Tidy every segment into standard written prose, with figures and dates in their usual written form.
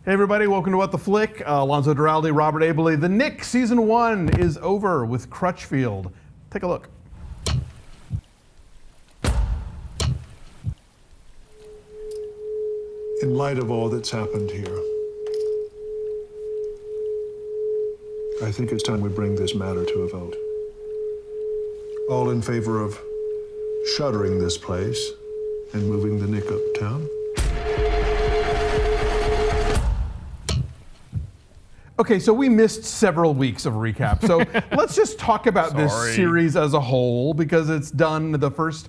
Hey everybody, welcome to What the Flick. Alonso, Duralde, Robert Abele. The Knick Season 1 is over with Crutchfield. Take a look. In light of all that's happened here, I think it's time we bring this matter to a vote. All in favor of shuttering this place and moving the Knick uptown? Okay, so we missed several weeks of recap. So let's just talk about this series as a whole, because it's done. The first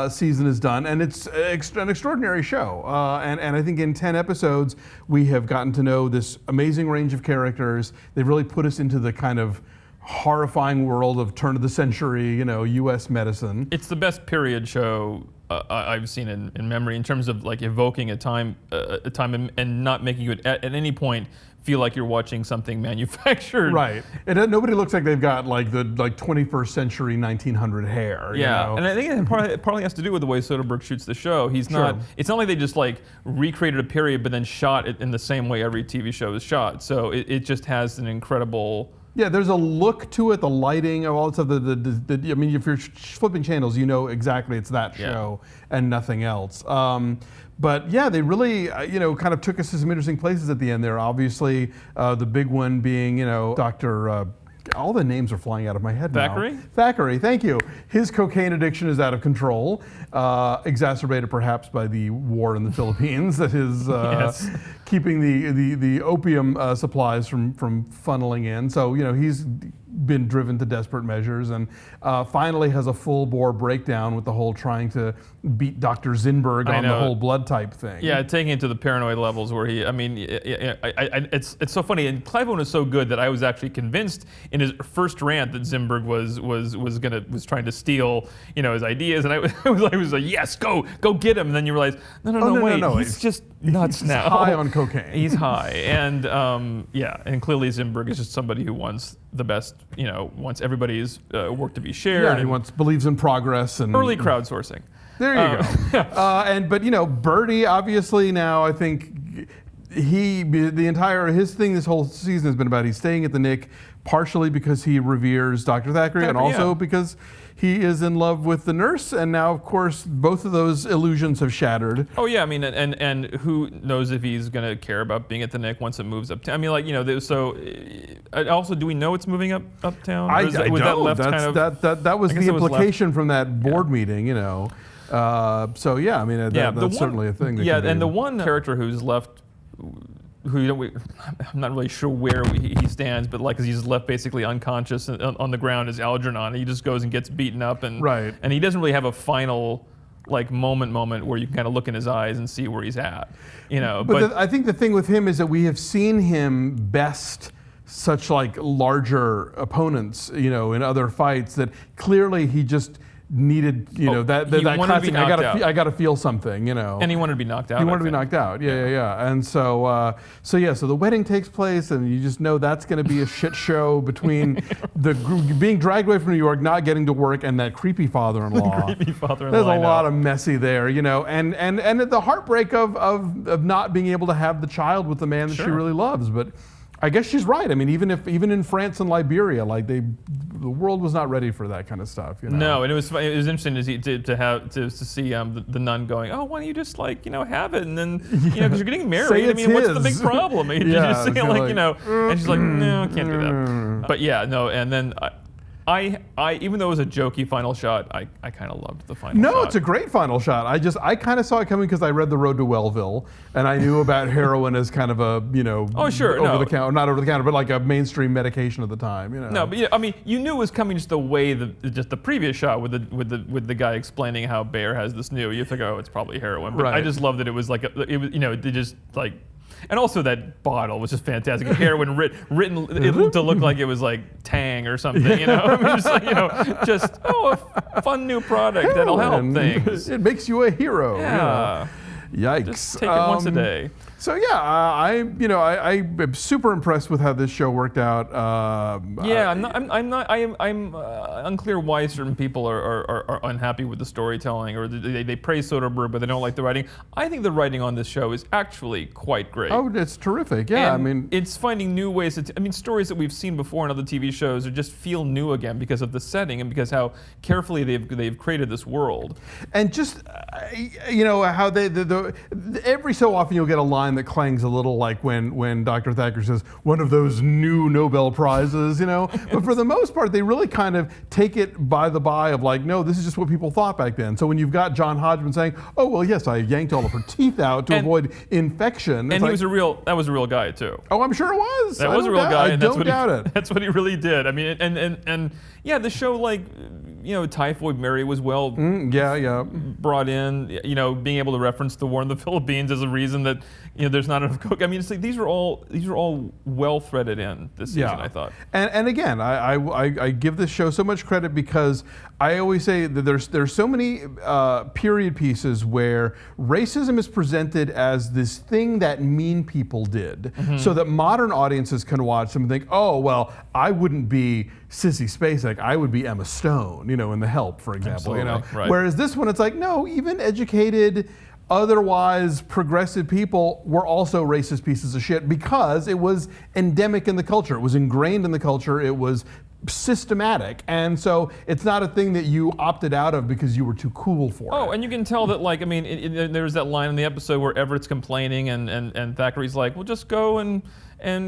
season is done, and it's an extraordinary show. And I think in 10 episodes, we have gotten to know this amazing range of characters. They've really put us into the kind of horrifying world of turn of the century, U.S. medicine. It's the best period show I've seen in memory, in terms of like evoking a time and not making you at any point feel like you're watching something manufactured. Right. And nobody looks like they've got like the 21st century 1900 hair. Yeah. And I think it partly has to do with the way Soderbergh shoots the show. He's not. It's not like they just like recreated a period but then shot it in the same way every TV show is shot. So it just has an incredible. Yeah, there's a look to it, the lighting, all that stuff. I mean, if you're flipping channels, you know exactly it's that show and nothing else. But yeah, they really, kind of took us to some interesting places at the end there. Obviously, the big one being, Dr. All the names are flying out of my head Thackery? now. Thackery, thank you. His cocaine addiction is out of control, exacerbated perhaps by the war in the Philippines that is keeping the opium supplies from funneling in. So, he's been driven to desperate measures, and finally has a full-bore breakdown with the whole trying to beat Dr. Zinberg on the whole blood type thing. Yeah, taking it to the paranoid levels where it's so funny. And Clive Owen is so good that I was actually convinced in his first rant that Zinberg was trying to steal, his ideas, and I was like, yes, go get him. And then you realize, no, he's just nuts now. He's high on cocaine. He's high, and and clearly Zinberg is just somebody who wants the best, wants everybody's work to be shared. Yeah, he believes in progress and early crowdsourcing. There you go. But Bertie, obviously now, I think his thing this whole season has been about he's staying at the Knick partially because he reveres Dr. Thackery and also because he is in love with the nurse, and now, of course, both of those illusions have shattered. Oh yeah, I mean, and who knows if he's going to care about being at the Knick once it moves uptown? I mean, so also, do we know it's moving uptown? I don't. That was the implication from that board meeting, So yeah, I mean, that's certainly a thing. And the one character who's left, I'm not really sure where he stands, but like, 'cause he's left basically unconscious on the ground, is Algernon. He just goes and gets beaten up, and he doesn't really have a final moment where you can kind of look in his eyes and see where he's at, But I think the thing with him is that we have seen him best such larger opponents, in other fights, that clearly he just needed, that classic, I got to feel something, And he wanted to be knocked out. He wanted to be knocked out, yeah. And so the wedding takes place, and you just know that's going to be a shit show between being dragged away from New York, not getting to work, and that creepy father-in-law. There's a lot of messy there, and the heartbreak of not being able to have the child with the man that she really loves, but. I guess she's right. I mean, even in France and Liberia, the world was not ready for that kind of stuff. No, and it was interesting to see the nun going, oh, why don't you just have it, and then because you're getting married. I mean, what's the big problem? You just say and she's like, no, I can't do that. But and then. I even though it was a jokey final shot, I kind of loved the final shot. No, it's a great final shot. I kind of saw it coming because I read The Road to Wellville, and I knew about heroin as kind of a, over the counter, not over the counter, but like a mainstream medication at the time. No, but I mean, you knew it was coming just the way just the previous shot with the guy explaining how Bayer has this new. You think, oh, it's probably heroin. But I just loved that it was they just like. And also that bottle was just fantastic. Heroin written to look like it was like Tang or something, I mean, just a fun new product that'll help things. It makes you a hero. Yeah. Yikes. Just take it once a day. So yeah, I'm super impressed with how this show worked out. I'm unclear why certain people are unhappy with the storytelling, or they praise Soderbergh, but they don't like the writing. I think the writing on this show is actually quite great. Oh, it's terrific. Yeah, and it's finding new ways. Stories that we've seen before in other TV shows are just feel new again because of the setting and because how carefully they've created this world. And just how they every so often you'll get a line that clangs a little like when Dr. Thackery says one of those new Nobel Prizes, But for the most part, they really kind of take it by the by of like, no, this is just what people thought back then. So when you've got John Hodgman saying, oh well, yes, I yanked all of her teeth out to avoid infection, and that was a real guy too. Oh, I'm sure it was. That was a real guy. I don't doubt it. That's what he really did. I mean, and yeah, the show Typhoid Mary was well brought in. Being able to reference the war in the Philippines as a reason that there's not enough coke. I mean, it's like these are all well threaded in this season. I thought. And again, I give this show so much credit because I always say that there's so many period pieces where racism is presented as this thing that mean people did, so that modern audiences can watch them and think, oh well, I wouldn't be Sissy Spacek, I would be Emma Stone, in The Help, for example. Right. Whereas this one, it's like, no, even educated, otherwise progressive people were also racist pieces of shit because it was endemic in the culture. It was ingrained in the culture. It was systematic, and so it's not a thing that you opted out of because you were too cool for it. Oh, and you can tell that, there's that line in the episode where Everett's complaining, and Thackeray's like, well, just go and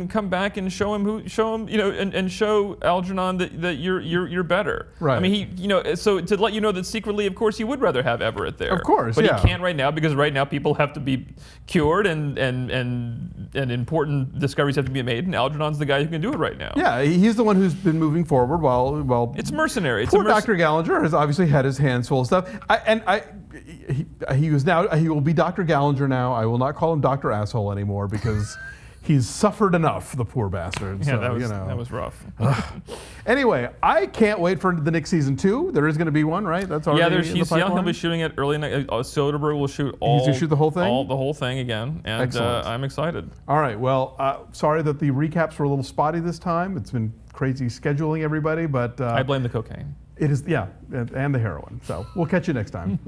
come back and show him, and show Algernon that you're better. Right. I mean, so to let you know that secretly, of course, he would rather have Everett there. Of course, but he can't right now because right now people have to be cured and important discoveries have to be made, and Algernon's the guy who can do it right now. Yeah, he's the one who's been moving forward while it's mercenary. Poor Dr. Gallinger has obviously had his hands full of stuff. He will be Dr. Gallinger now. I will not call him Dr. Asshole anymore because he's suffered enough, the poor bastard. Yeah, so, that was rough. Anyway, I can't wait for the Knick season 2. There is going to be one, right? That's already in the pipeline. He'll be shooting it early next. Soderbergh will shoot He's going to shoot the whole thing? the whole thing again, and I'm excited. All right, well, sorry that the recaps were a little spotty this time. It's been crazy scheduling everybody, but... I blame the cocaine. It is, yeah, and the heroin. So we'll catch you next time.